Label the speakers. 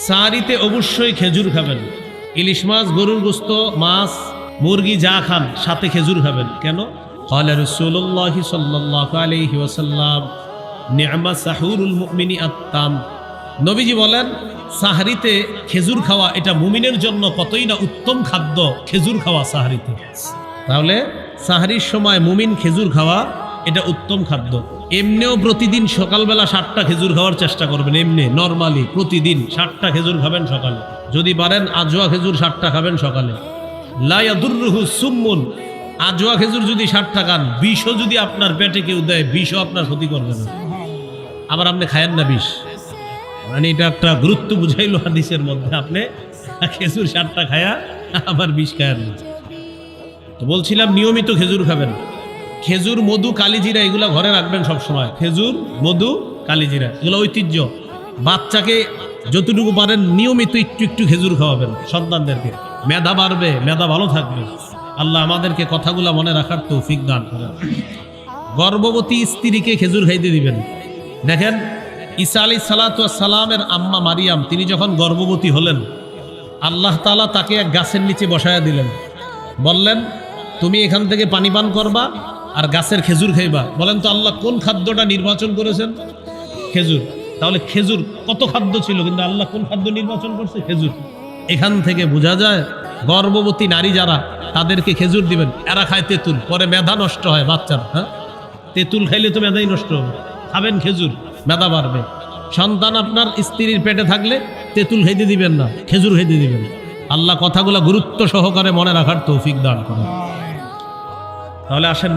Speaker 1: সাহারিতে অবশ্যই খেজুর খাবেন। ইলিশ মাছ, গরুর গোস্ত, মাছ, মুরগি যা খান সাথে খেজুর খাবেন। কেন? ক্বালা রাসূলুল্লাহ সাল্লাল্লাহু আলাইহি ওয়াসাল্লাম নি'মা সাহুরুল মুমিনি আত-তাম। নবীজি বলেন সাহারিতে খেজুর খাওয়া এটা মুমিনের জন্য কতই না উত্তম খাদ্য। খেজুর খাওয়া সাহারিতে, তাহলে সাহারির সময় মুমিন খেজুর খাওয়া এটা উত্তম খাদ্য। এমনিও প্রতিদিন সকালবেলা 7টা খেজুর খাওয়ার চেষ্টা করবেন। এমনি নরমালি প্রতিদিন 7টা খেজুর খাবেন সকালে, যদি পারেন আজওয়া খেজুর 7টা খাবেন সকালে। লা ইয়াদুররুহু সুম্মুন, আজওয়া খেজুর যদি 7টা খান, বিষও যদি আপনার পেটে কেউ দেয়, বিষও আপনার ক্ষতি করবে না। আবার আপনি খায়েন না বিষ, মানে এটা একটা গুরুত্ব বুঝাইলো হাদিসের মধ্যে। আপনি খেজুর 7টা খায়া আবার বিষ খায়েন না। তো বলছিলাম নিয়মিত খেজুর খাবেন। খেজুর, মধু, কালিজিরা এগুলা ঘরে রাখবেন সবসময়। খেজুর, মধু, কালিজিরা এগুলো ঐতিহ্য। বাচ্চাকে যতটুকু পারেন নিয়মিত একটু একটু খেজুর খাওয়াবেন সন্তানদেরকে। মেধা বাড়বে, মেধা ভালো থাকবে। আল্লাহ আমাদেরকে কথাগুলা মনে রাখার তৌফিক দান করেন। গর্ভবতী স্ত্রীকে খেজুর খাইতে দিবেন। দেখেন ঈসা আলাইহিস সালাতু ওয়াস সালামের আম্মা মারিয়াম তিনি যখন গর্ভবতী হলেন, আল্লাহ তাআলা তাকে এক গাছের নিচে বসায়া দিলেন। বললেন তুমি এখান থেকে পানি পান করবা আর গাছের খেজুর খাইবা। বলেন তো আল্লাহ কোন খাদ্যটা নির্বাচন করেছেন? খেজুর। তাহলে খেজুর কত খাদ্য ছিল, কিন্তু আল্লাহ কোন খাদ্য নির্বাচন করছে? খেজুর। এখান থেকে বোঝা যায় গর্ভবতী নারী যারা তাদেরকে খেজুর দিবেন। এরা খায় তেঁতুল, পরে মেধা নষ্ট হয় বাচ্চার। হ্যাঁ, তেঁতুল খাইলে তো মেধাই নষ্ট হবে। খাবেন খেজুর, মেধা বাড়বে। সন্তান আপনার স্ত্রীর পেটে থাকলে তেঁতুল খাইতে দিবেন না, খেজুর খাইতে দিবেন। আল্লাহ কথাগুলো গুরুত্ব সহকারে মনে রাখার তৌফিক দান করেন। তাহলে আসেন